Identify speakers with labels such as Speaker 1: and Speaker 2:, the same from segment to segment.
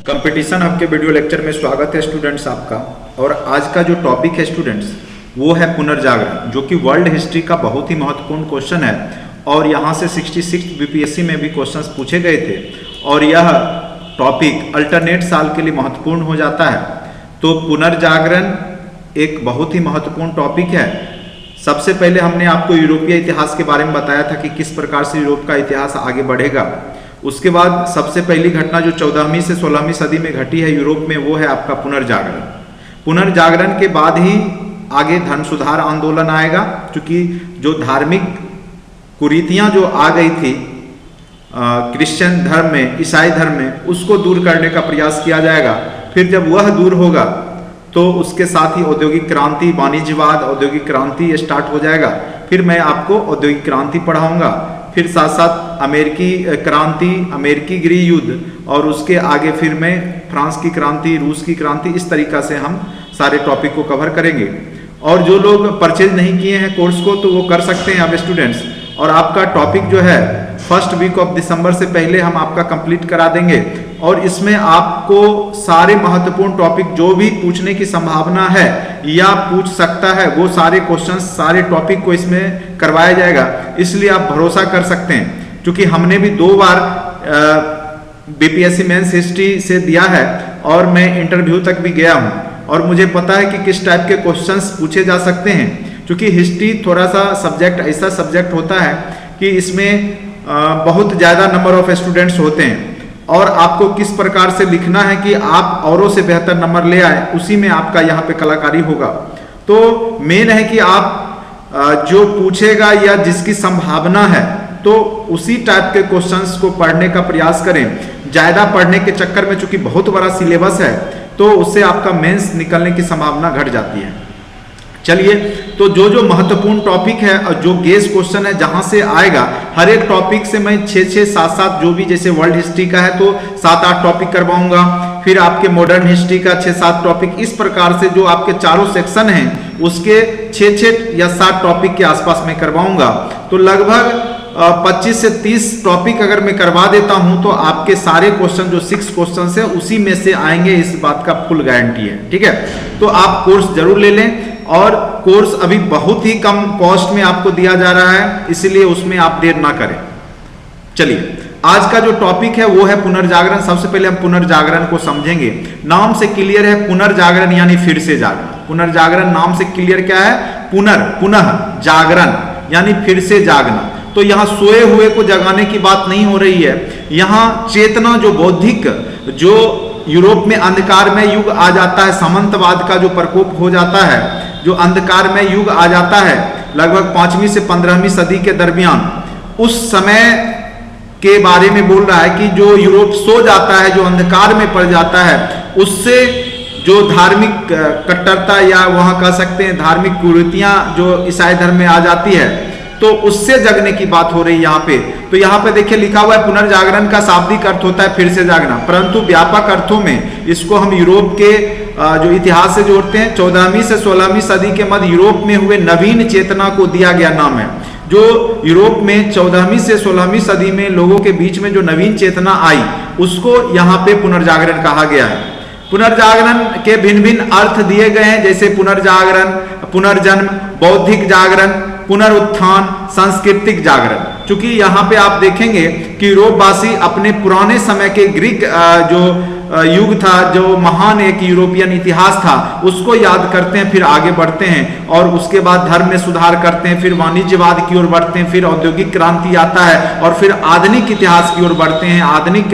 Speaker 1: Competition आपके video lecture में स्वागत है स्टूडेंट्स आपका। और आज का जो टॉपिक है स्टूडेंट्स वो है पुनर्जागरण, जो कि वर्ल्ड हिस्ट्री का बहुत ही महत्वपूर्ण क्वेश्चन है और यहाँ से 66 बीपीएससी में भी क्वेश्चंस पूछे गए थे और यह टॉपिक अल्टरनेट साल के लिए महत्वपूर्ण हो जाता है। तो पुनर्जागरण एक बहुत ही महत्वपूर्ण टॉपिक है। सबसे पहले हमने आपको यूरोपीय इतिहास के बारे में बताया था कि किस प्रकार से यूरोप का इतिहास आगे बढ़ेगा। उसके बाद सबसे पहली घटना जो 14वीं से 16वीं सदी में घटी है यूरोप में, वो है आपका पुनर्जागरण। पुनर्जागरण के बाद ही आगे धर्म सुधार आंदोलन आएगा, क्योंकि जो धार्मिक कुरीतियां जो आ गई थी क्रिश्चियन धर्म में, ईसाई धर्म में, उसको दूर करने का प्रयास किया जाएगा। फिर जब वह दूर होगा तो उसके साथ ही औद्योगिक क्रांति, वाणिज्यवाद, औद्योगिक क्रांति स्टार्ट हो जाएगा। फिर मैं आपको औद्योगिक क्रांति पढ़ाऊंगा, फिर साथ साथ अमेरिकी क्रांति, अमेरिकी गृह युद्ध और उसके आगे फिर मैं फ्रांस की क्रांति, रूस की क्रांति, इस तरीका से हम सारे टॉपिक को कवर करेंगे। और जो लोग परचेज नहीं किए हैं कोर्स को तो वो कर सकते हैं अब स्टूडेंट्स। और आपका टॉपिक जो है फर्स्ट वीक ऑफ दिसंबर से पहले हम आपका कंप्लीट करा देंगे और इसमें आपको सारे महत्वपूर्ण टॉपिक जो भी पूछने की संभावना है या पूछ सकता है वो सारे क्वेश्चंस, सारे टॉपिक को इसमें करवाया जाएगा। इसलिए आप भरोसा कर सकते हैं, क्योंकि हमने भी 2 बार बीपीएससी मेंस हिस्ट्री से दिया है और मैं इंटरव्यू तक भी गया हूं और मुझे पता है कि किस टाइप के क्वेश्चंस पूछे जा सकते हैं। क्योंकि हिस्ट्री थोड़ा सा सब्जेक्ट ऐसा सब्जेक्ट होता है कि इसमें बहुत ज़्यादा नंबर ऑफ स्टूडेंट्स होते हैं और आपको किस प्रकार से लिखना है कि आप औरों से बेहतर नंबर ले आए, उसी में आपका यहाँ पे कलाकारी होगा। तो मेन है कि आप जो पूछेगा या जिसकी संभावना है तो उसी टाइप के क्वेश्चंस को पढ़ने का प्रयास करें। ज़्यादा पढ़ने के चक्कर में चूंकि बहुत बड़ा सिलेबस है तो उससे आपका मेंस निकलने की संभावना घट जाती है। चलिए, तो जो महत्वपूर्ण टॉपिक है और जो गेस क्वेश्चन है जहां से आएगा, हर एक टॉपिक से मैं 6-6, 7-7 जो भी, जैसे वर्ल्ड हिस्ट्री का है तो 7-8 टॉपिक करवाऊंगा, फिर आपके मॉडर्न हिस्ट्री का 6-7 टॉपिक, इस प्रकार से जो आपके चारों सेक्शन हैं उसके 6-6 या 7 टॉपिक के आसपास में करवाऊंगा। तो लगभग 25 से 30 टॉपिक अगर मैं करवा देता हूं तो आपके सारे क्वेश्चन जो 6 क्वेश्चन है उसी में से आएंगे, इस बात का फुल गारंटी है। ठीक है, तो आप कोर्स जरूर ले लें और कोर्स अभी बहुत ही कम कॉस्ट में आपको दिया जा रहा है, इसलिए उसमें आप देर ना करें। चलिए, आज का जो टॉपिक है वो है पुनर्जागरण। सबसे पहले हम पुनर्जागरण को समझेंगे। नाम से क्लियर है पुनर्जागरण यानी फिर से जागरण। पुनर्जागरण नाम से क्लियर क्या है? पुनः जागरण यानी फिर से जागना। तो यहाँ सोए हुए को जगाने की बात नहीं हो रही है, यहाँ चेतना जो बौद्धिक, जो यूरोप में अंधकार में युग आ जाता है, सामंतवाद का जो प्रकोप हो जाता है, जो अंधकार में युग आ जाता है लगभग 5वीं से 15वीं सदी के दरमियान, उस समय के बारे में बोल रहा है कि जो यूरोप सो जाता है, जो अंधकार में पड़ जाता है, उससे जो धार्मिक कट्टरता या वहां कह सकते हैं धार्मिक कुरीतियां जो ईसाई धर्म में आ जाती है, तो उससे जगने की बात हो रही है यहाँ पे। तो यहाँ पे देखिए लिखा हुआ है पुनर्जागरण का शाब्दिक अर्थ होता है फिर से जागना, परंतु व्यापक अर्थों में इसको हम यूरोप के जो इतिहास से जोड़ते हैं। 14वीं से 16वीं सदी के मध्य यूरोप में हुए नवीन चेतना को दिया गया नाम है। जो यूरोप में 14वीं से 16वीं सदी में लोगों के बीच में जो नवीन चेतना आई उसको यहाँ पे पुनर्जागरण कहा गया है। पुनर्जागरण के भिन्न भिन्न अर्थ दिए गए हैं, जैसे पुनर्जागरण, पुनर्जन्म, बौद्धिक जागरण, पुनरुत्थान, सांस्कृतिक जागरण। क्योंकि यहाँ पे आप देखेंगे कि यूरोपवासी अपने पुराने समय के ग्रीक जो युग था, जो महान एक यूरोपियन इतिहास था, उसको याद करते हैं, फिर आगे बढ़ते हैं और उसके बाद धर्म में सुधार करते हैं, फिर वाणिज्यवाद की ओर बढ़ते हैं, फिर औद्योगिक क्रांति आता है और फिर आधुनिक इतिहास की ओर बढ़ते हैं, आधुनिक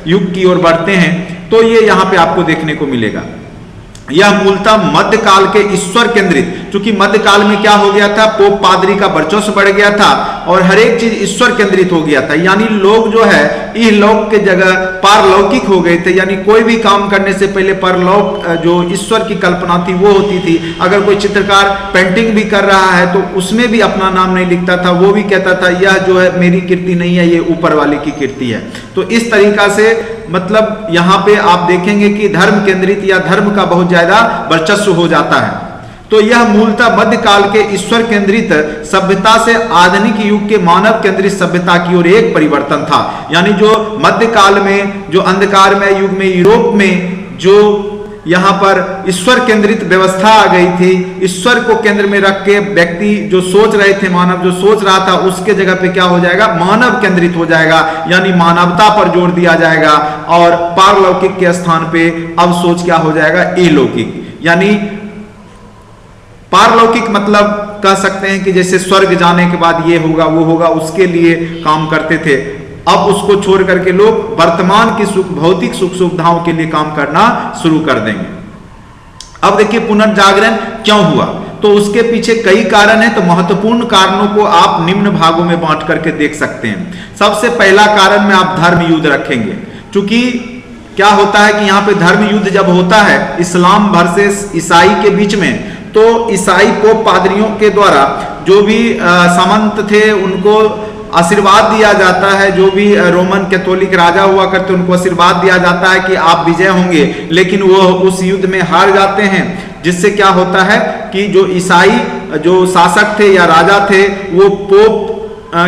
Speaker 1: युग की ओर बढ़ते हैं। तो ये यहाँ पे आपको देखने को मिलेगा। यह मूलतः मध्यकाल के ईश्वर केंद्रित, क्योंकि मध्यकाल में क्या हो गया था, पोप पादरी का वर्चस्व बढ़ गया था और हर एक चीज ईश्वर केंद्रित हो गया था। यानी लोग जो है इहलौक के जगह पारलौकिक हो गए थे, यानी कोई भी काम करने से पहले परलौक जो ईश्वर की कल्पना थी वो होती थी। अगर कोई चित्रकार पेंटिंग भी कर रहा है तो उसमें भी अपना नाम नहीं लिखता था, वो भी कहता था यह जो है मेरी कीर्ति नहीं है, ये ऊपर वाले की कीर्ति है। तो इस तरीका से मतलब यहाँ पे आप देखेंगे कि धर्म केंद्रित या धर्म का बहुत ज्यादा वर्चस्व हो जाता है। तो यह मूलतः मध्यकाल के ईश्वर केंद्रित सभ्यता से आधुनिक युग के मानव केंद्रित सभ्यता की ओर एक परिवर्तन था। यानी जो मध्यकाल में, जो अंधकारमय युग में यूरोप में जो यहाँ पर ईश्वर केंद्रित व्यवस्था आ गई थी, ईश्वर को केंद्र में रख के व्यक्ति जो सोच रहे थे, मानव जो सोच रहा था, उसके जगह पे क्या हो जाएगा, मानव केंद्रित हो जाएगा, यानी मानवता पर जोर दिया जाएगा। और पारलौकिक के स्थान पे अब सोच क्या हो जाएगा, अलौकिक। यानी पारलौकिक मतलब कह सकते हैं कि जैसे स्वर्ग जाने के बाद ये होगा वो होगा, उसके लिए काम करते थे। अब उसको छोड़ करके लोग वर्तमान की भौतिक सुख सुविधाओं के लिए काम करना शुरू कर देंगे। अब देखिए पुनर्जागरण क्यों हुआ, तो उसके पीछे कई कारण हैं। तो महत्वपूर्ण कारणों को आप निम्न भागों में बांट करके देख सकते हैं। सबसे पहला कारण में आप धर्म युद्ध रखेंगे, क्योंकि क्या होता है कि यहाँ पे धर्म युद्ध जब होता है इस्लाम वर्सेस ईसाई के बीच में, तो ईसाई पोप पादरियों के द्वारा जो भी सामंत थे उनको आशीर्वाद दिया जाता है, जो भी रोमन कैथोलिक राजा हुआ करते उनको आशीर्वाद दिया जाता है कि आप विजय होंगे, लेकिन वो उस युद्ध में हार जाते हैं। जिससे क्या होता है कि जो ईसाई जो शासक थे या राजा थे वो पोप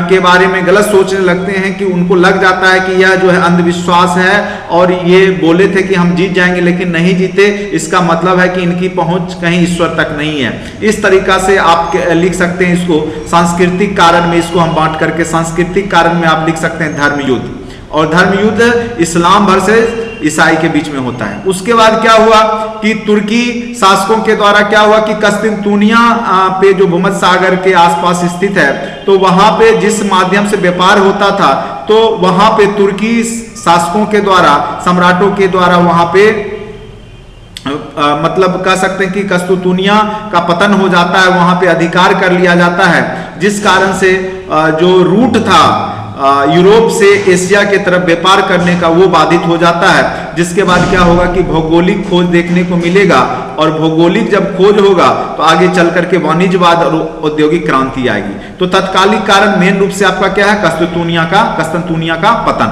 Speaker 1: के बारे में गलत सोचने लगते हैं, कि उनको लग जाता है कि यह जो है अंधविश्वास है और ये बोले थे कि हम जीत जाएंगे लेकिन नहीं जीते, इसका मतलब है कि इनकी पहुंच कहीं ईश्वर तक नहीं है। इस तरीका से आप लिख सकते हैं इसको। सांस्कृतिक कारण में इसको हम बांट करके सांस्कृतिक कारण में आप लिख सकते हैं धर्म युद्ध, और धर्म युद्ध इस्लाम वर्सेस ईसाई के बीच में होता है। उसके बाद क्या हुआ कि तुर्की शासकों के द्वारा क्या हुआ कि कस्तिनतुनिया पे जो भूमध्य सागर के आसपास स्थित है, तो वहां पे जिस माध्यम से व्यापार होता था, तो वहां पे तुर्की शासकों के द्वारा, सम्राटों के द्वारा वहां पे मतलब कह सकते हैं कि कस्तिनतुनिया का पतन हो जाता है, वहां पे अधिकार कर लिया जाता है, जिस कारण से जो रूट था यूरोप से एशिया के तरफ व्यापार करने का वो बाधित हो जाता है। जिसके बाद क्या होगा कि भौगोलिक खोज देखने को मिलेगा, और भौगोलिक जब खोज होगा तो आगे चल करके वाणिज्यवाद और औद्योगिक क्रांति आएगी। तो तत्कालिक कारण मेन रूप से आपका क्या है, कस्तिनतुनिया का पतन।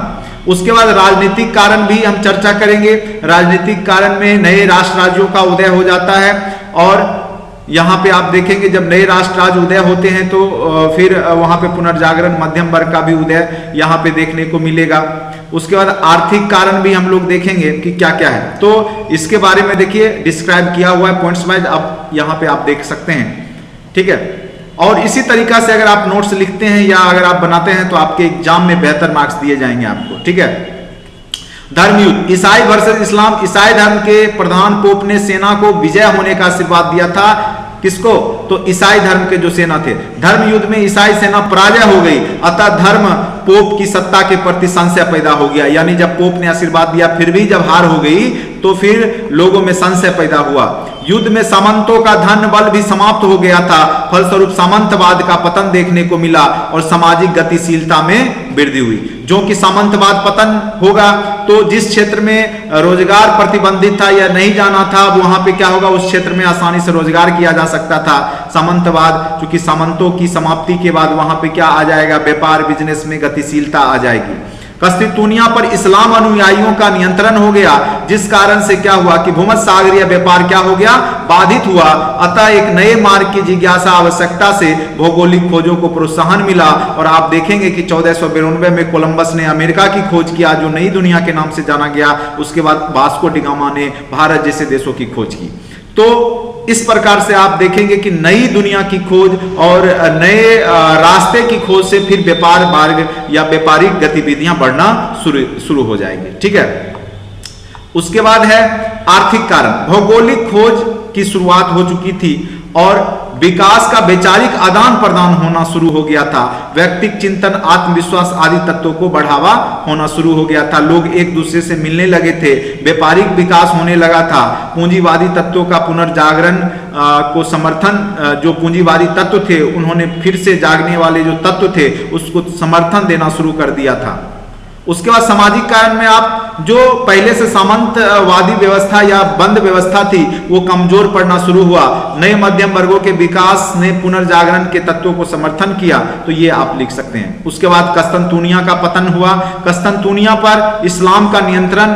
Speaker 1: उसके बाद राजनीतिक कारण भी हम चर्चा करेंगे। राजनीतिक कारण में नए राष्ट्र राज्यों का उदय हो जाता है, और यहाँ पे आप देखेंगे जब नए राष्ट्र राज्य उदय होते हैं तो फिर वहां पे पुनर्जागरण, मध्यम वर्ग का भी उदय यहाँ पे देखने को मिलेगा। उसके बाद आर्थिक कारण भी हम लोग देखेंगे कि क्या क्या है, तो इसके बारे में देखिए डिस्क्राइब किया हुआ है पॉइंट्स वाइज, अब यहाँ पे आप देख सकते हैं, ठीक है। और इसी तरीका से अगर आप नोट्स लिखते हैं या अगर आप बनाते हैं तो आपके एग्जाम में बेहतर मार्क्स दिए जाएंगे आपको, ठीक है। धर्म युद्ध, ईसाई वर्सेस इस्लाम। ईसाई धर्म के प्रधान पोप ने सेना को विजय होने का आशीर्वाद दिया था। किसको, तो ईसाई धर्म के जो सेना थे। धर्म युद्ध में ईसाई सेना पराजय हो गई, अतः धर्म पोप की सत्ता के प्रति संशय पैदा हो गया। यानी जब पोप ने आशीर्वाद दिया फिर भी जब हार हो गई तो फिर लोगों में संशय पैदा हुआ। युद्ध में सामंतों का धन बल भी समाप्त हो गया था, फलस्वरूप सामंतवाद का पतन देखने को मिला और सामाजिक गतिशीलता में वृद्धि हुई। जो कि सामंतवाद पतन होगा तो जिस क्षेत्र में रोजगार प्रतिबंधित था या नहीं जाना था, वहां पे क्या होगा, उस क्षेत्र में आसानी से रोजगार किया जा सकता था। सामंतवाद, चूंकि सामंतों की समाप्ति के बाद वहां पे क्या आ जाएगा, व्यापार बिजनेस में गतिशीलता आ जाएगी। कस्तिनतुनिया पर इस्लाम अनुयायियों का नियंत्रण हो गया, जिस कारण से क्या हुआ कि भूमध्य सागरीय व्यापार क्या हो गया, बाधित हुआ। अतः एक नए मार्ग की जिज्ञासा आवश्यकता से भौगोलिक खोजों को प्रोत्साहन मिला। और आप देखेंगे कि 1492 में कोलंबस ने अमेरिका की खोज किया, जो नई दुनिया के नाम से जाना गया। उसके बाद वास्को डी गामा ने भारत जैसे देशों की खोज की। तो इस प्रकार से आप देखेंगे कि नई दुनिया की खोज और नए रास्ते की खोज से फिर व्यापार मार्ग या व्यापारिक गतिविधियां बढ़ना शुरू हो जाएंगी, ठीक है। उसके बाद है आर्थिक कारण। भौगोलिक खोज की शुरुआत हो चुकी थी और विकास का वैचारिक आदान प्रदान होना शुरू हो गया था। व्यक्तिगत चिंतन, आत्मविश्वास आदि तत्वों को बढ़ावा होना शुरू हो गया था। लोग एक दूसरे से मिलने लगे थे, व्यापारिक विकास होने लगा था। पूंजीवादी तत्वों का पुनर्जागरण को समर्थन, जो पूंजीवादी तत्व थे उन्होंने फिर से जागने वाले जो तत्व थे उसको समर्थन देना शुरू कर दिया था। उसके बाद सामाजिक कारण में आप जो पहले से सामंतवादी व्यवस्था या बंद व्यवस्था थी वो कमजोर पड़ना शुरू हुआ। नए मध्यम वर्गों के विकास ने पुनर्जागरण के तत्वों को समर्थन किया, तो ये आप लिख सकते हैं। उसके बाद कस्तिनतुनिया का पतन हुआ। कस्तिनतुनिया पर इस्लाम का नियंत्रण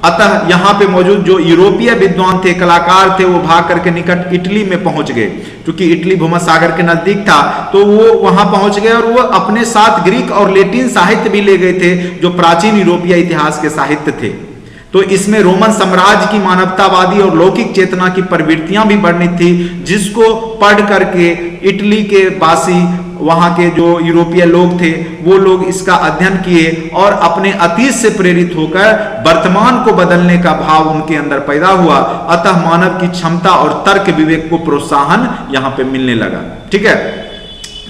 Speaker 1: अतः यहाँ पे मौजूद जो यूरोपीय विद्वान थे, कलाकार थे, वो भाग करके निकट इटली में पहुंच गए, क्योंकि इटली भूमध्य के नजदीक था, तो वो वहां पहुंच गए और वो अपने साथ ग्रीक और लैटिन साहित्य भी ले गए थे, जो प्राचीन यूरोपीय इतिहास के साहित्य थे। तो इसमें रोमन साम्राज्य की मानवतावादी और लौकिक चेतना की प्रवृत्तियां भी वर्णित थी, जिसको पढ़ करके इटली के वासी, वहां के जो यूरोपीय लोग थे, वो लोग इसका अध्ययन किए और अपने अतीत से प्रेरित होकर वर्तमान को बदलने का भाव उनके अंदर पैदा हुआ। अतः मानव की क्षमता और तर्क विवेक को प्रोत्साहन यहां पे मिलने लगा। ठीक है,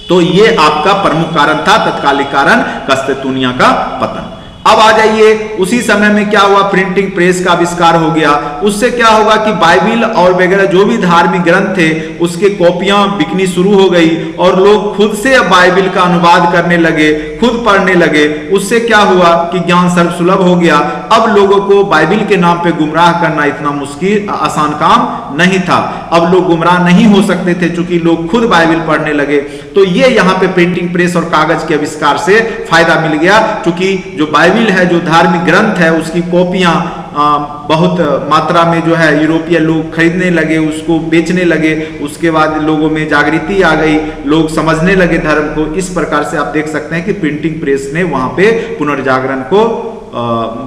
Speaker 1: तो ये आपका प्रमुख कारण था, तत्कालिक कारण कस्तेतुनिया का पतन। अब आ जाइए, उसी समय में क्या हुआ, प्रिंटिंग प्रेस का आविष्कार हो गया। उससे क्या होगा कि बाइबिल और वगैरह जो भी धार्मिक ग्रंथ थे, उसके कॉपियां बिकनी शुरू हो गई और लोग खुद से बाइबिल का अनुवाद करने लगे, खुद पढ़ने लगे। उससे क्या हुआ कि ज्ञान सर्वसुलभ हो गया। अब लोगों को बाइबिल के नाम पे गुमराह करना इतना मुश्किल, आसान काम नहीं था। अब लोग गुमराह नहीं हो सकते थे, चूंकि लोग खुद बाइबिल पढ़ने लगे। तो ये यहाँ पे प्रिंटिंग प्रेस और कागज के आविष्कार से फायदा मिल गया, क्योंकि जो बाइबिल है, जो धार्मिक ग्रंथ है, उसकी कॉपियां बहुत मात्रा में जो है यूरोपीय लोग खरीदने लगे, उसको बेचने लगे। उसके बाद लोगों में जागृति आ गई, लोग समझने लगे धर्म को। इस प्रकार से आप देख सकते हैं कि प्रिंटिंग प्रेस ने वहां पे पुनर्जागरण को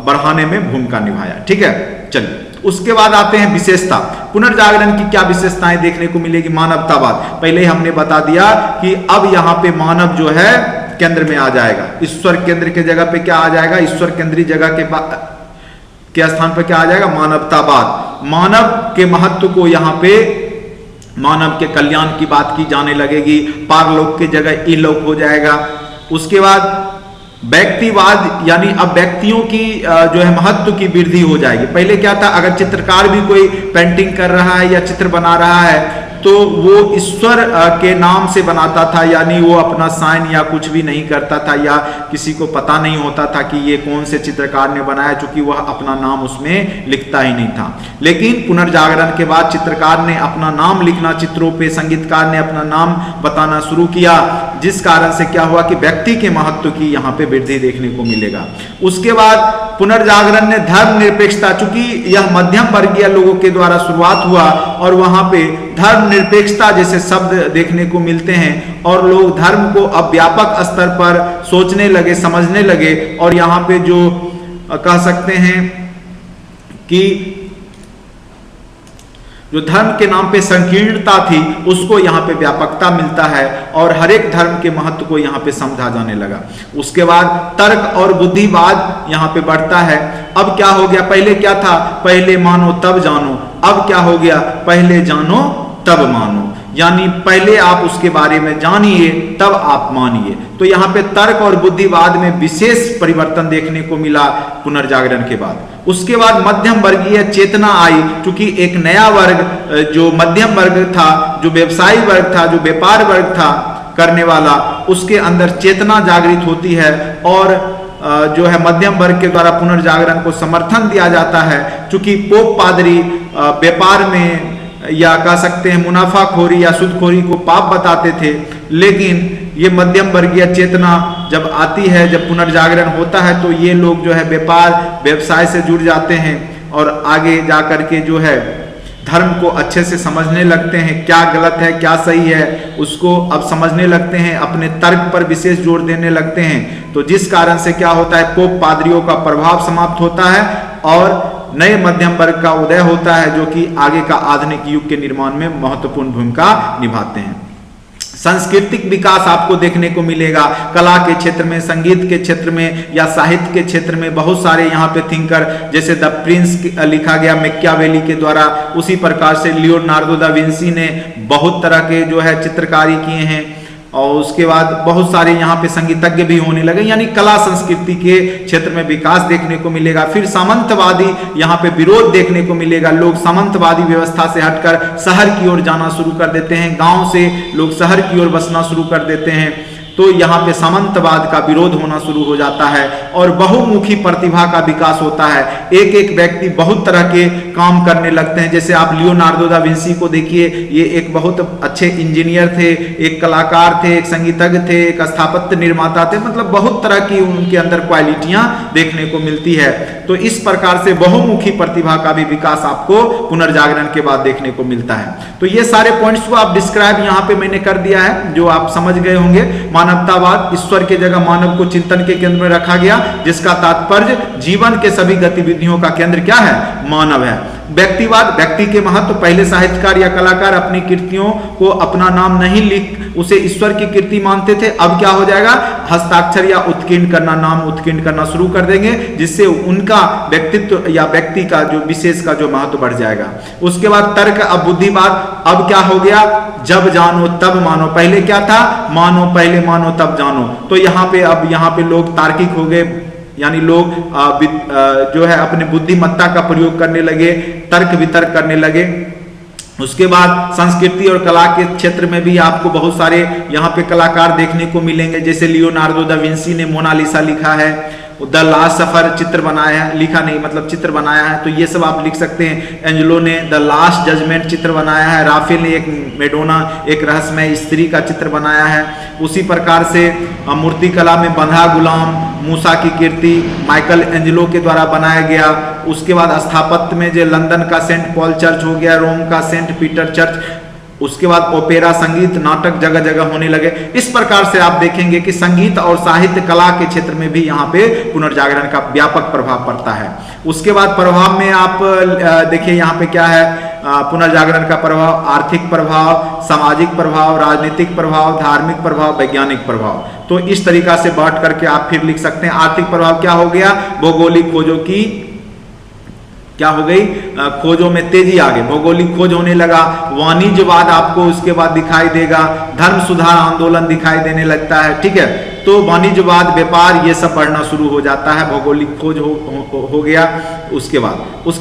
Speaker 1: बढ़ाने में भूमिका निभाया। ठीक है, चलिए उसके बाद आते हैं विशेषता। पुनर्जागरण की क्या विशेषताएं देखने को मिलेगी? मानवतावाद, पहले हमने बता दिया कि अब यहाँ पे मानव जो है केंद्र में आ जाएगा। ईश्वर केंद्र के जगह पे क्या आ जाएगा? ईश्वर केंद्रीय जगह के स्थान पर क्या आ जाएगा? मानवतावाद। मानव के महत्व को यहाँ पे, मानव के कल्याण की बात की जाने लगेगी। पारलोक के जगह इहलोक हो जाएगा। उसके बाद व्यक्तिवाद, यानी अब व्यक्तियों की जो है महत्व की वृद्धि हो जाएगी। पहले क्या था, अगर चित्रकार भी कोई पेंटिंग कर रहा है या चित्र बना रहा है, तो वो ईश्वर के नाम से बनाता था, यानी वो अपना साइन या कुछ भी नहीं करता था, या किसी को पता नहीं होता था कि ये कौन से चित्रकार ने बनाया, क्योंकि वह अपना नाम उसमें लिखता ही नहीं था। लेकिन पुनर्जागरण के बाद चित्रकार ने अपना नाम लिखना चित्रों पे, संगीतकार ने अपना नाम बताना शुरू किया, जिस कारण से क्या हुआ कि व्यक्ति के महत्व की यहाँ पे वृद्धि देखने को मिलेगा। उसके बाद पुनर्जागरण ने धर्म निरपेक्षता, चूंकि यह मध्यम वर्गीय लोगों के द्वारा शुरुआत हुआ और वहां पे धर्म निरपेक्षता जैसे शब्द देखने को मिलते हैं, और लोग धर्म को अब व्यापक स्तर पर सोचने लगे, समझने लगे। और यहाँ पे जो कह सकते हैं कि जो धर्म के नाम पे संकीर्णता थी, उसको यहाँ पे व्यापकता मिलता है और हर एक धर्म के महत्व को यहाँ पे समझा जाने लगा। उसके बाद तर्क और बुद्धिवाद यहाँ पे बढ़ता है। अब क्या हो गया, पहले क्या था, पहले मानो तब जानो। अब क्या हो गया, पहले जानो तब मानो, यानी पहले आप उसके बारे में जानिए तब आप मानिए। तो यहाँ पे तर्क और बुद्धिवाद में विशेष परिवर्तन देखने को मिला पुनर्जागरण के बाद। उसके बाद मध्यम वर्गीय चेतना आई, क्योंकि एक नया वर्ग जो मध्यम वर्ग था, जो व्यवसायी वर्ग था, जो व्यापार वर्ग था करने वाला, उसके अंदर चेतना जागृत होती है और जो है मध्यम वर्ग के द्वारा पुनर्जागरण को समर्थन दिया जाता है। क्योंकि पोप पादरी व्यापार में या कह सकते हैं मुनाफाखोरी या सूदखोरी को पाप बताते थे, लेकिन ये मध्यम वर्गीय चेतना जब आती है, जब पुनर्जागरण होता है, तो ये लोग जो है व्यापार व्यवसाय से जुड़ जाते हैं और आगे जाकर के जो है धर्म को अच्छे से समझने लगते हैं, क्या गलत है क्या सही है उसको अब समझने लगते हैं, अपने तर्क पर विशेष जोर देने लगते हैं। तो जिस कारण से क्या होता है, पोप पादरियों का प्रभाव समाप्त होता है और नए मध्यम वर्ग का उदय होता है, जो कि आगे का आधुनिक युग के निर्माण में महत्वपूर्ण भूमिका निभाते हैं। सांस्कृतिक विकास आपको देखने को मिलेगा, कला के क्षेत्र में, संगीत के क्षेत्र में या साहित्य के क्षेत्र में बहुत सारे यहाँ पे थिंकर, जैसे द प्रिंस लिखा गया मैकियावेली के द्वारा, उसी प्रकार से लियोनार्डो दा विंसी ने बहुत तरह के जो है चित्रकारी किए हैं। और उसके बाद बहुत सारे यहाँ पे संगीतज्ञ भी होने लगे, यानी कला संस्कृति के क्षेत्र में विकास देखने को मिलेगा। फिर सामंतवादी यहाँ पे विरोध देखने को मिलेगा, लोग सामंतवादी व्यवस्था से हटकर शहर की ओर जाना शुरू कर देते हैं, गांव से लोग शहर की ओर बसना शुरू कर देते हैं। तो यहाँ पे सामंतवाद का विरोध होना शुरू हो जाता है और बहुमुखी प्रतिभा का विकास होता है। एक एक व्यक्ति बहुत तरह के काम करने लगते हैं। जैसे आप लियोनार्डो दा विंसी को देखिए, ये एक बहुत अच्छे इंजीनियर थे, एक कलाकार थे, एक संगीतज्ञ थे, एक स्थापत्य निर्माता थे, मतलब बहुत तरह की उनके अंदर क्वालिटियां देखने को मिलती है। तो इस प्रकार से बहुमुखी प्रतिभा का भी विकास आपको पुनर्जागरण के बाद देखने को मिलता है। तो ये सारे पॉइंट्स को आप डिस्क्राइब यहाँ पे मैंने कर दिया है, जो आप समझ गए होंगे। मानवतावाद, ईश्वर की जगह मानव को चिंतन के केंद्र में रखा गया, जिसका तात्पर्य जीवन के सभी गतिविधियों का केंद्र क्या है? मानव है। व्यक्तिवाद, व्यक्ति के महत्व, पहले साहित्यकार या कलाकार अपनी कृतियों को अपना नाम नहीं लिख उसे ईश्वर की कृति मानते थे। अब क्या हो जाएगा? हस्ताक्षर या उत्कीर्ण करना, नाम उत्कीर्ण करना शुरू कर देंगे, जिससे उनका व्यक्तित्व या व्यक्ति का जो विशेष का जो महत्व बढ़ जाएगा। उसके बाद तर्क, अब बुद्धिवाद, अब क्या हो गया? जब जानो तब मानो। पहले क्या था? मानो, पहले मानो तब जानो। तो यहाँ पे अब यहाँ पे लोग तार्किक हो गए, यानी लोग जो है अपनी बुद्धिमत्ता का प्रयोग करने लगे, तर्क वितर्क करने लगे। उसके बाद संस्कृति और कला के क्षेत्र में भी आपको बहुत सारे यहाँ पे कलाकार देखने को मिलेंगे। जैसे लियोनार्डो दा विंसी ने मोनालिसा लिखा है, द लास्ट सफर चित्र बनाया है, लिखा नहीं मतलब चित्र बनाया है, तो ये सब आप लिख सकते हैं। एंजेलो ने द लास्ट जजमेंट चित्र बनाया है, राफेल ने एक मेडोना, एक रहस्यमय स्त्री का चित्र बनाया है। उसी प्रकार से मूर्ति कला में बंधा गुलाम, मूसा की कीर्ति माइकल एंजेलो के द्वारा बनाया गया। उसके बाद स्थापत्य में जो लंदन का सेंट पॉल चर्च हो गया, रोम का सेंट पीटर चर्च। उसके बाद ओपेरा, संगीत, नाटक जगह जगह होने लगे। इस प्रकार से आप देखेंगे कि संगीत और साहित्य कला के क्षेत्र में भी यहाँ पे पुनर्जागरण का व्यापक प्रभाव पड़ता है। उसके बाद प्रभाव में आप देखिए यहाँ पे क्या है? पुनर्जागरण का प्रभाव, आर्थिक प्रभाव, सामाजिक प्रभाव, राजनीतिक प्रभाव, धार्मिक प्रभाव, वैज्ञानिक प्रभाव। तो इस तरीका से बांट करके आप फिर लिख सकते हैं। आर्थिक प्रभाव क्या हो गया? भौगोलिक खोजों की क्या हो गई? खोजों में तेजी आ गई, भौगोलिक खोज होने लगा। वाणिज्यवाद आपको उसके बाद दिखाई देगा, धर्म सुधार आंदोलन दिखाई देने लगता है, ठीक है। तो वाणिज्यवाद, व्यापार, ये सब बढ़ना शुरू हो जाता है, भौगोलिक खोज हो गया। उसके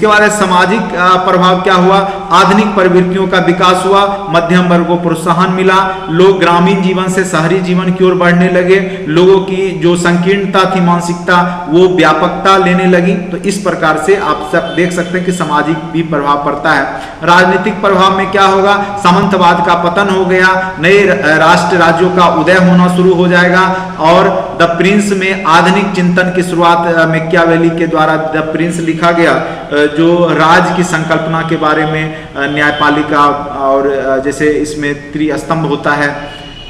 Speaker 1: बाद सामाजिक प्रभाव क्या हुआ? आधुनिक प्रवृत्तियों का विकास हुआ, मध्यम वर्ग को प्रोत्साहन मिला, लोग ग्रामीण जीवन से शहरी जीवन की ओर बढ़ने लगे, लोगों की जो संकीर्णता थी मानसिकता वो व्यापकता लेने लगी। तो इस प्रकार से आप सब देख सकते हैं कि सामाजिक भी प्रभाव पड़ता है। राजनीतिक प्रभाव में क्या होगा? सामंतवाद का पतन हो गया, नए राष्ट्र राज्यों का उदय होना शुरू हो जाएगा। और द प्रिंस में आधुनिक चिंतन की शुरुआत मैकियावेली के द्वारा द प्रिंस लिखा गया, जो राज की संकल्पना के बारे में, न्यायपालिका और जैसे इसमें त्रिस्तंभ होता है,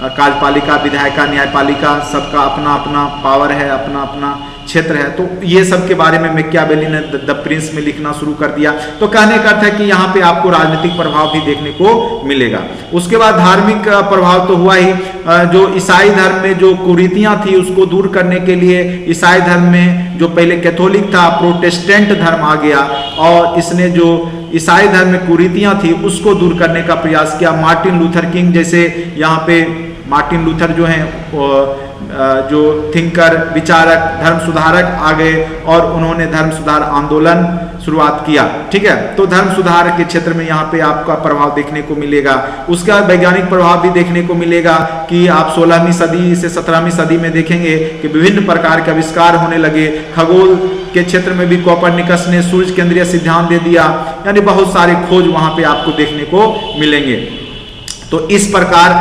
Speaker 1: कार्यपालिका, विधायिका, न्यायपालिका, सबका अपना अपना पावर है, अपना अपना क्षेत्र है। तो ये सब के बारे में मैकियावेली ने द प्रिंस में लिखना शुरू कर दिया। तो कहने का अर्थ है कि यहाँ पे आपको राजनीतिक प्रभाव भी देखने को मिलेगा। उसके बाद धार्मिक प्रभाव तो हुआ ही, जो ईसाई धर्म में जो कुरीतियां थी उसको दूर करने के लिए ईसाई धर्म में जो पहले कैथोलिक था, प्रोटेस्टेंट धर्म आ गया और इसने जो ईसाई धर्म में कुरीतियां थी उसको दूर करने का प्रयास किया। मार्टिन लूथर किंग जैसे यहाँ पे मार्टिन लूथर जो हैं जो थिंकर, विचारक, धर्म सुधारक आ गए और उन्होंने धर्म सुधार आंदोलन शुरुआत किया, ठीक है। तो धर्म सुधार के क्षेत्र में यहाँ पे आपका प्रभाव देखने को मिलेगा। उसका वैज्ञानिक प्रभाव भी देखने को मिलेगा कि आप 16वीं सदी से 17वीं सदी में देखेंगे कि विभिन्न प्रकार के आविष्कार होने लगे। खगोल के क्षेत्र में भी कोपरनिकस ने सूर्य केंद्रीय सिद्धांत दे दिया, यानी बहुत सारे खोज वहां पे आपको देखने को मिलेंगे। तो इस प्रकार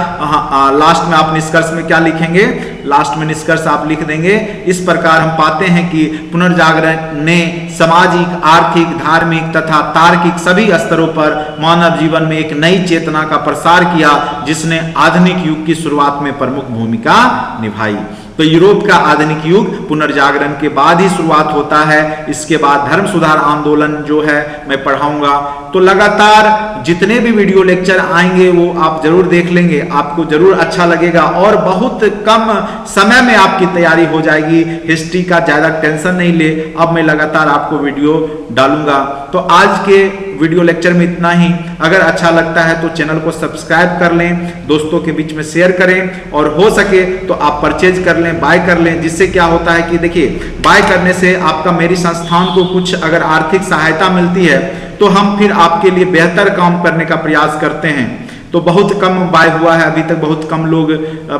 Speaker 1: लास्ट में आप निष्कर्ष में क्या लिखेंगे? लास्ट में निष्कर्ष आप लिख देंगे, इस प्रकार हम पाते हैं कि पुनर्जागरण ने सामाजिक, आर्थिक, धार्मिक तथा तार्किक सभी स्तरों पर मानव जीवन में एक नई चेतना का प्रसार किया, जिसने आधुनिक युग की शुरुआत में प्रमुख भूमिका निभाई। तो यूरोप का आधुनिक युग पुनर्जागरण के बाद ही शुरुआत होता है। इसके बाद धर्म सुधार आंदोलन जो है मैं पढ़ाऊंगा। तो लगातार जितने भी वीडियो लेक्चर आएंगे वो आप जरूर देख लेंगे, आपको जरूर अच्छा लगेगा और बहुत कम समय में आपकी तैयारी हो जाएगी। हिस्ट्री का ज्यादा टेंशन नहीं ले, अब मैं लगातार आपको वीडियो डालूंगा। तो आज के वीडियो लेक्चर में इतना ही। अगर अच्छा लगता है तो चैनल को सब्सक्राइब कर लें, दोस्तों के बीच में शेयर करें और हो सके तो आप परचेज कर लें, बाय कर लें। जिससे क्या होता है कि देखिए, बाय करने से आपका मेरी संस्थान को कुछ अगर आर्थिक सहायता मिलती है तो हम फिर आपके लिए बेहतर काम करने का प्रयास करते हैं। तो बहुत कम बाय हुआ है, अभी तक बहुत कम लोग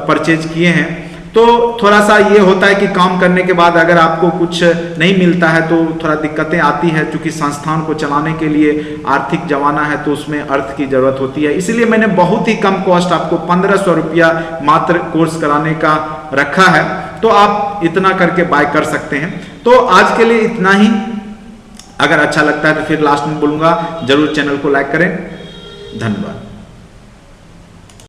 Speaker 1: परचेज किए हैं। तो थोड़ा सा ये होता है कि काम करने के बाद अगर आपको कुछ नहीं मिलता है तो थोड़ा दिक्कतें आती है, क्योंकि संस्थान को चलाने के लिए आर्थिक जमाना है तो उसमें अर्थ की जरूरत होती है। इसलिए मैंने बहुत ही कम कॉस्ट आपको 1500 रुपया मात्र कोर्स कराने का रखा है, तो आप इतना करके बाय कर सकते हैं। तो आज के लिए इतना ही। अगर अच्छा लगता है तो फिर लास्ट में बोलूंगा जरूर चैनल को लाइक करें। धन्यवाद।